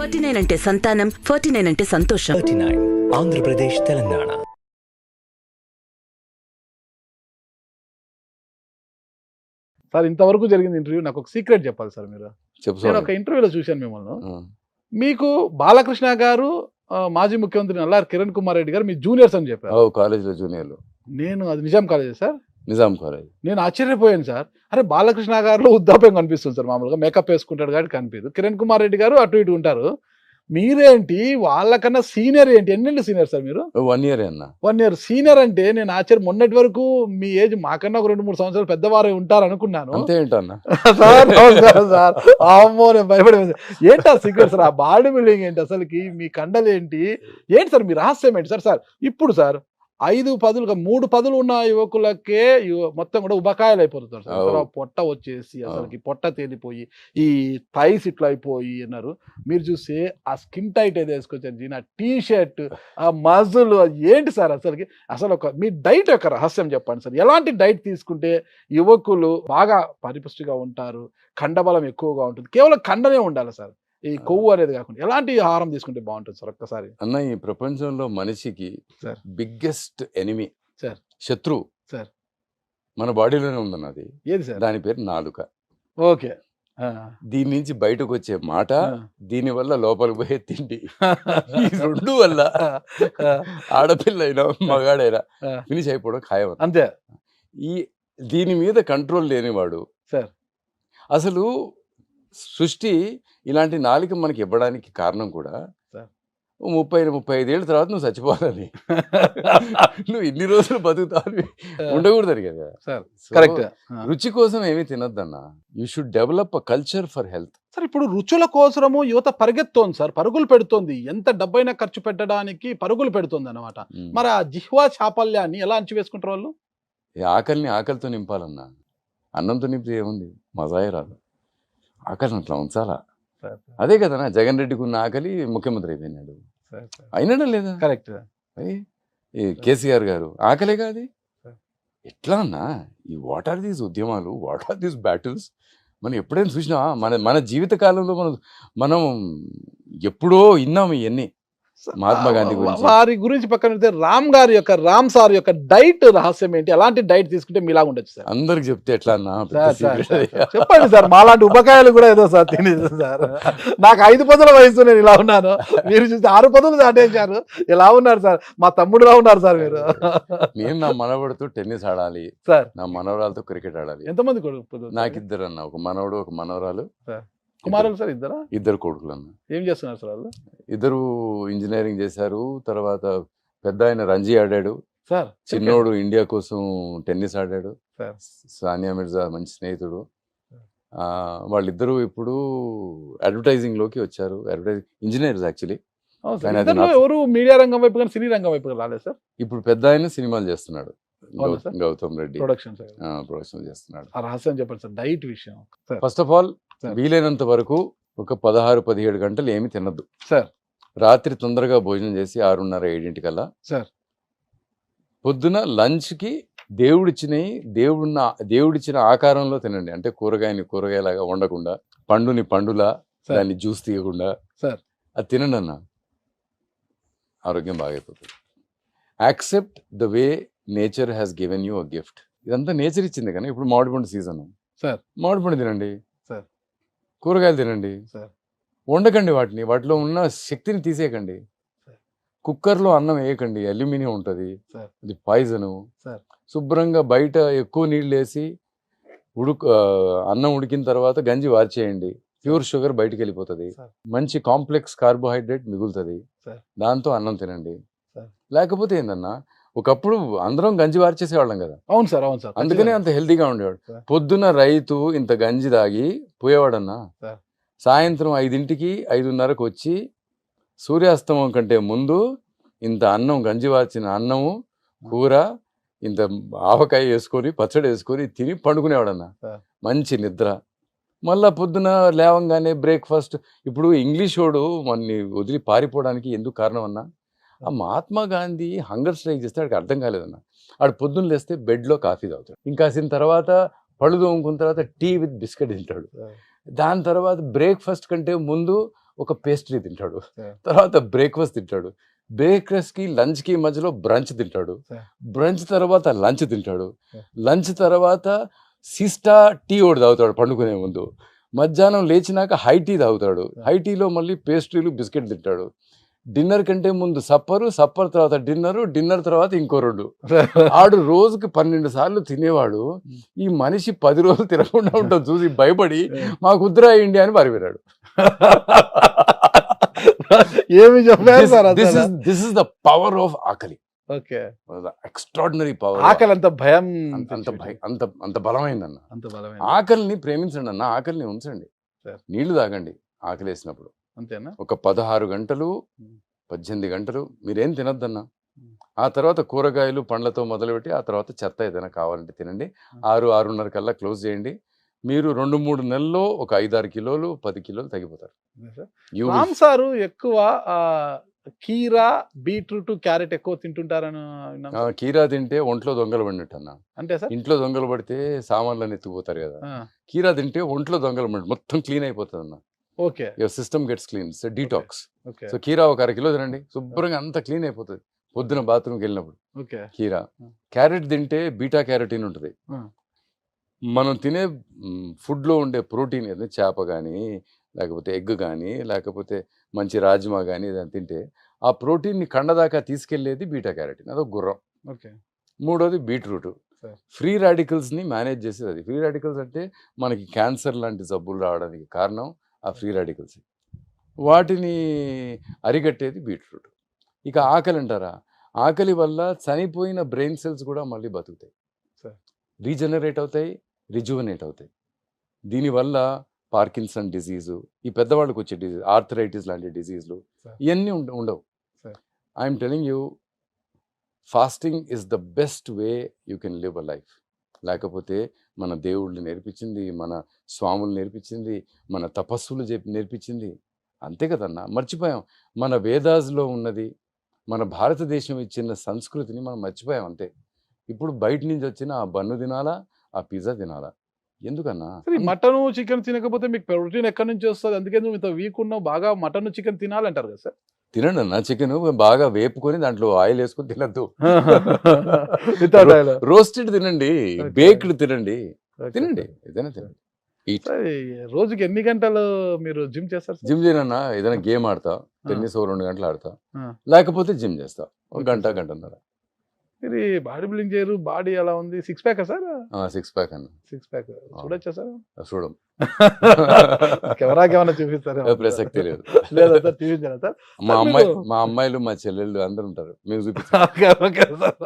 39 అంటే సంతానం, 49 అంటే సంతోషం. 39 ఆంధ్రప్రదేశ్ తెలంగాణ. సార్ ఇంతవరకు జరిగింది ఇంటర్వ్యూ నాకు ఒక సీక్రెట్ చెప్పాలి సార్ మీరు. నేను ఒక ఇంటర్వ్యూలో చూశాను మిమ్మల్ని. మీకు బాలకృష్ణ గారు మాజీ ముఖ్యమంత్రి నల్లారి కిరణ్ కుమార్ రెడ్డి గారు మీ జూనియర్స్ అని చెప్పారు. కాలేజీలో జూనియర్లు. నేను అది Nizam college sir. Nizam college. నేను ఆశ్చర్యపోయాను సార్. అరే బాలకృష్ణ గారిలో వృద్ధాప్యం కనిపిస్తుంది సార్, మామూలుగా మేకప్ వేసుకుంటాడు కాబట్టి కనిపించదు. కిరణ్ కుమార్ రెడ్డి గారు అటు ఇటు ఉంటారు. మీరేంటి వాళ్ళకన్నా సీనియర్ ఏంటి? ఎన్నేళ్ళు సీనియర్ సార్ మీరు? 1 year అన్న. 1 year సీనియర్ అంటే నేను ఆశ్చర్యం. మొన్నటి వరకు మీ ఏజ్ మాకన్నా ఒక 2-3 సంవత్సరాలు పెద్దవారు ఉంటారు అనుకున్నాను. అంతే ఏంటన్న సార్. సార్ అమ్మో నేను భయపడి ఏంటి ఆ సీక్రెట్ సార్? ఆ బాడీ బిల్డింగ్ ఏంటి అసలుకి? మీ కండలు ఏంటి సార్? మీ రహస్యం ఏంటి సార్? సార్ ఇప్పుడు సార్ 5 పదులుగా 3 పదులు ఉన్న యువకులకే మొత్తం కూడా ఉబకాయలు అయిపోతున్నారు సార్. తర్వాత పొట్ట వచ్చేసి అసలుకి పొట్ట తేలిపోయి ఈ థైస్ ఇట్లా అయిపోయి అన్నారు. మీరు చూస్తే ఆ స్కిన్ టైట్ అయితే వేసుకొచ్చారు జీన్, ఆ టీ షర్ట్, ఆ మజుల్, ఏంటి సార్ అసలుకి? అసలు ఒక మీ డైట్ యొక్క రహస్యం చెప్పండి సార్. ఎలాంటి డైట్ తీసుకుంటే యువకులు బాగా పరిపుష్టిగా ఉంటారు, కండబలం ఎక్కువగా ఉంటుంది? కేవలం కండనే ఉండాలి సార్, ఈ కొవ్వు అనేది కాకుండా. ఎలాంటి ఆహారం తీసుకుంటే బాగుంటుంది సార్ ఒక్కసారి? అన్న, ఈ ప్రపంచంలో మనిషికి సార్ బిగ్గెస్ట్ ఎనిమీ, సార్, శత్రువు సార్, మన బాడీలోనే ఉందన్నది. ఏది సార్? దాని పేరు నాలుక. ఓకే. దీని నుంచి బయటకు వచ్చే మాట, దీని వల్ల లోపలికి పోయే తిండి, ఈ రెండు వల్ల ఆడపిల్ల అయినా మగాడైనా ఫినిష్ అయిపోవడం ఖాయం అంతే. ఈ దీని మీద కంట్రోల్ లేనివాడు సార్ అసలు సృష్టి ఇలాంటి నాలుక మనకి ఇవ్వడానికి కారణం కూడా 30-35 ఏళ్ళ తర్వాత నువ్వు చచ్చిపోవాలని. నువ్వు ఇన్ని రోజులు బతుకుతావు ఉండకూడదని కదా సార్. కరెక్ట్. రుచి కోసం ఏమీ తినద్దన్న. You should develop a culture for health. Sir ఇప్పుడు రుచుల కోసము యువత పరిగెత్తోంది సార్, పరుగులు పెడుతోంది. ఎంత డబ్బైనా ఖర్చు పెట్టడానికి పరుగులు పెడుతుంది అన్నమాట. మరి ఆ జిహ్వా చాపల్యాన్ని ఎలా అంచివేసుకుంటారు వాళ్ళు? ఆకలిని ఆకలితో నింపాలన్నా. అన్నంతో నింపితే ఏముంది, మజాయే రాదు. ఆకలిని అట్లా ఉంచాలా. అదే కదనా జగన్ రెడ్డికి ఉన్న ఆకలి ముఖ్యమంత్రి అయిపోయినాడు. అయినాడా లేదా? కరెక్ట్. ఈ కేసీఆర్ గారు ఆకలే కాదు. ఎట్లా అన్నా ఈ వాట్ ఆర్ దీస్ ఉద్యమాలు, వాట్ ఆర్ దీస్ బ్యాటిల్స్ మనం ఎప్పుడైనా చూసినా? మన జీవిత కాలంలో మనం ఎప్పుడో విన్నాము ఇవన్నీ. మహాత్మా గాంధీ గురించి, వారి గురించి పక్కన పెడితే రామ్ సార్ యొక్క డైట్ రహస్యం ఏంటి? ఎలాంటి డైట్ తీసుకుంటే మీలా ఉండొచ్చు సార్? అందరికి చెప్తే ఎట్లా అన్నా చెప్పండి సార్. మాలాంటి ఉపకాయాలు కూడా ఏదో సార్ తినేది సార్. నాకు 5 పదుల వయసు, నేను ఇలా ఉన్నాను. మీరు చూస్తే 6 పదులు దాటేశారు. ఎలా ఉన్నారు సార్? మా తమ్ముడులా ఉన్నారు సార్ మీరు. నేను నా మనవడితో టెన్నిస్ ఆడాలి సార్, నా మనవరాలతో క్రికెట్ ఆడాలి. ఎంతమంది కొడుకు? నాకు 2 అన్న, ఒక మనవడు ఒక మనవరాలు. కుమారులు సార్? 2 కొడుకులు అన్న. ఏం చేస్తున్నారు సార్ వాళ్ళు? 2 ఇంజనీరింగ్ చేశారు. తర్వాత పెద్ద ఆయన రంజీ ఆడాడు సార్, చిన్నోడు ఇండియా కోసం టెన్నిస్ ఆడాడు. సార్ సానియా మిర్జా మంచి స్నేహితుడు. వాళ్ళిద్దరూ ఇప్పుడు అడ్వర్టైజింగ్ లోకి వచ్చారు. Engineers actually. ఎవరు మీడియా రంగం వైపు కానీ సినీ రంగం వైపు రాలేదు సార్. ఇప్పుడు పెద్ద ఆయన సినిమాలు చేస్తున్నాడు, గౌతమ్ రెడ్డి ప్రొడక్షన్ చేస్తున్నాడు. ఆ రహస్యం చెప్పండి సార్, డైట్ విషయం. ఫస్ట్ ఆఫ్ ఆల్ వీలైనంత వరకు ఒక 16-17 గంటలు ఏమి తినద్దు సార్. రాత్రి తొందరగా భోజనం చేసి 6:30-7 కల్లా సార్. పొద్దున లంచ్కి దేవుడిచ్చిన ఆకారంలో తినండి. అంటే కూరగాయలాగా వండకుండా, పండులా దాన్ని జ్యూస్ తీయకుండా సార్ అది తినండి అన్న. ఆరోగ్యం బాగైపోతుంది. Accept the way nature has given you a gift. ఇదంతా నేచర్ ఇచ్చింది. కానీ ఇప్పుడు మామిడిపండు సీజన్ సార్, మామిడిపండు తినండి సార్. కూరగాయలు తినండి సార్. వండకండి వాటిలో ఉన్న శక్తిని తీసేయకండి. కుక్కర్లో అన్నం వేయకండి, అల్యూమినియం ఉంటుంది, అది పాయిజను. శుభ్రంగా బయట ఎక్కువ నీళ్ళు వేసి అన్నం ఉడికిన తర్వాత గంజి వార్చేయండి. ప్యూర్ షుగర్ బయటికి వెళ్ళిపోతుంది, మంచి కాంప్లెక్స్ కార్బోహైడ్రేట్ మిగులుతుంది. దాంతో అన్నం తినండి. లేకపోతే ఏందన్నా, ఒకప్పుడు అందరం గంజి వార్చేసేవాళ్ళం కదా. అవును సార్, అవును సార్. అందుకనే అంత హెల్తీగా ఉండేవాడు. పొద్దున్న రైతు ఇంత గంజి తాగి పోయేవాడన్నా. సాయంత్రం 5ంటికి 5:30కు వచ్చి సూర్యాస్తమం కంటే ముందు ఇంత అన్నం, గంజి వార్చిన అన్నము, కూర, ఇంత ఆవకాయ వేసుకొని పచ్చడి వేసుకొని తిని పండుకునేవాడన్నా. మంచి నిద్ర. మళ్ళా పొద్దున లేవంగానే బ్రేక్ఫాస్ట్. ఇప్పుడు ఇంగ్లీష్ వాడు మనని వదిలి పారిపోవడానికి ఎందుకు కారణం అన్నా, ఆ మహాత్మా గాంధీ హంగర్ స్ట్రైక్ చేస్తే వాడికి అర్థం కాలేదన్న. ఆడు పొద్దున్న లేస్తే బెడ్లో కాఫీ తాగుతాడు, ఇంకాసిన తర్వాత పళ్ళు తోముకున్న తర్వాత టీ విత్ బిస్కెట్ తింటాడు. దాని తర్వాత బ్రేక్ఫాస్ట్ కంటే ముందు ఒక పేస్ట్రీ తింటాడు, Yeah. తర్వాత బ్రేక్ఫాస్ట్ తింటాడు, బ్రేక్ఫాస్ట్ కి లంచ్ కి మధ్యలో బ్రంచ్ తింటాడు, Yeah. బ్రంచ్ తర్వాత లంచ్ తింటాడు, Yeah. లంచ్ తర్వాత సిస్టా టీ ఒకటి తాగుతాడు పండుకునే ముందు, మధ్యాహ్నం లేచినాక హై టీ తాగుతాడు, హై టీలో మళ్ళీ పేస్ట్రీలు బిస్కెట్ తింటాడు, డిన్నర్ కంటే ముందు సప్పరు, సప్పర్ తర్వాత డిన్నరు, డిన్నర్ తర్వాత ఇంకో 2. ఆడు రోజుకి 12 సార్లు తినేవాడు. ఈ మనిషి 10 రోజులు తినకుండా ఉంటాం చూసి భయపడి మాకు ఉద్రా ఇండియా అని పారిపోయాడు. ఏమి చెప్పారు sir this is the power of ఆకలి. Okay, extraordinary power. ఆకలి అంత భయం, అంత బలమైందన్న. అంత బలమైన ఆకలిని ప్రేమించండి అన్న, ఆకలిని ఉంచండి, సార్. నీళ్లు తాగండి ఆకలి వేసినప్పుడు. అంతేనా? ఒక 16 గంటలు 18 గంటలు మీరేం తినొద్దన్నా. ఆ తర్వాత కూరగాయలు పండ్లతో మొదలుపెట్టి ఆ తర్వాత చెత్త ఏదైనా కావాలంటే తినండి. 6-6:30 కల్లా క్లోజ్ చేయండి. మీరు 2-3 నెలల్లో ఒక 5-6 కిలోలు 10 కిలోలు తగ్గిపోతారు. You will- రామ్ సారు ఎక్కువ కీరా, బీట్రూట్, క్యారెట్ ఎక్కువ తింటుంటారని విన్నాం సార్. కీరా తింటే ఒంట్లో దొంగలు పడినట్టు అన్న. అంటే సార్ ఇంట్లో దొంగలు పడితే సామాన్లను ఎత్తుకుపోతారు కదా, కీరా తింటే ఒంట్లో దొంగలు పడి మొత్తం క్లీన్ అయిపోతుంది అన్న. Okay your system gets clean, detox. Okay so కీరా ఒక 1/2 కిలో తినండి, శుభ్రంగా అంతా క్లీన్ అయిపోతుంది పొద్దున బాత్రూమ్కి వెళ్ళినప్పుడు. ఓకే కీరా. క్యారెట్ తింటే బీటా క్యారోటీన్ ఉంటుంది. మనం తినే ఫుడ్లో ఉండే ప్రోటీన్ ఏదైనా చేప కానీ లేకపోతే ఎగ్ కానీ లేకపోతే మంచి రాజ్మా కానీ ఏదైనా తింటే ఆ ప్రోటీన్ని కండదాకా తీసుకెళ్లేది బీటా క్యారోటీన్, అదొక గుర్రం. ఓకే 3వది బీట్రూట్. Sir. ఫ్రీ రాడికల్స్ని మేనేజ్ చేసేది అది. ఫ్రీ రాడికల్స్ అంటే మనకి క్యాన్సర్ లాంటి జబ్బులు రావడానికి కారణం ఆ ఫ్రీ రాడికల్స్. వాటిని అరికట్టేది బీట్రూట్. ఇక ఆకలి అంటారా, ఆకలి వల్ల చనిపోయిన బ్రెయిన్ సెల్స్ కూడా మళ్ళీ బతుకుతాయి, Sir. రీజనరేట్ అవుతాయి, రిజువనేట్ అవుతాయి. దీనివల్ల పార్కిన్సన్ డిజీజు, ఈ పెద్దవాళ్ళకి వచ్చే డిజీజ్, ఆర్థరైటిస్ లాంటి డిజీజ్లు Sir. ఇవన్నీ ఉండవు. Sir. I'm telling you, fasting is the best way you can live a life. లేకపోతే మన దేవుళ్ళు నేర్పించింది, మన స్వాములు నేర్పించింది, మన తపస్సులు నేర్పించింది అంతే కదన్నా. మర్చిపోయాం మన వేదాస్లో ఉన్నది, మన భారతదేశం ఇచ్చిన సంస్కృతిని మనం మర్చిపోయాం అంతే. ఇప్పుడు బయట నుంచి వచ్చిన ఆ బన్ను తినాలా, ఆ పిజ్జా తినాలా, ఎందుకన్నా? మటన్ చికెన్ తినకపోతే మీకు ప్రోటీన్ ఎక్కడి నుంచి వస్తుంది? అందుకే నువ్వు ఇంత వీక్ ఉన్నావు, బాగా మటన్ చికెన్ తినాలంటారు కదా సార్. తినండి అన్న, చికెన్ బాగా వేపుకొని దాంట్లో ఆయిల్ వేసుకొని తినద్దు. రోస్టెడ్ తినండి, బేక్డ్ తినండి, తినండి, ఏదైనా తినండి. రోజుకి ఎన్ని గంటలు మీరు జిమ్ చేస్తారు? జిమ్ చేయనన్నా, ఏదైనా గేమ్ ఆడతా, టెన్నిస్ 2 గంటలు ఆడతా, లేకపోతే జిమ్ చేస్తా 1 గంట గంటన్నర. మీరు బాడీ బిల్డింగ్ చేయరు, బాడీ ఎలా ఉంది? 6 ప్యాక్ సార్? 6 ప్యాక్ అన్న. 6 ప్యాక్ చూడొచ్చా సార్? చూడం. కెమెరాకి ఏమైనా చూపిస్తారా? ప్రసక్తి లేదు. లేదా సార్, చూపించారా సార్? మా అమ్మాయిలు మా చెల్లెళ్ళు అందరు ఉంటారు, మేము చూపిస్తాం. Okay sir.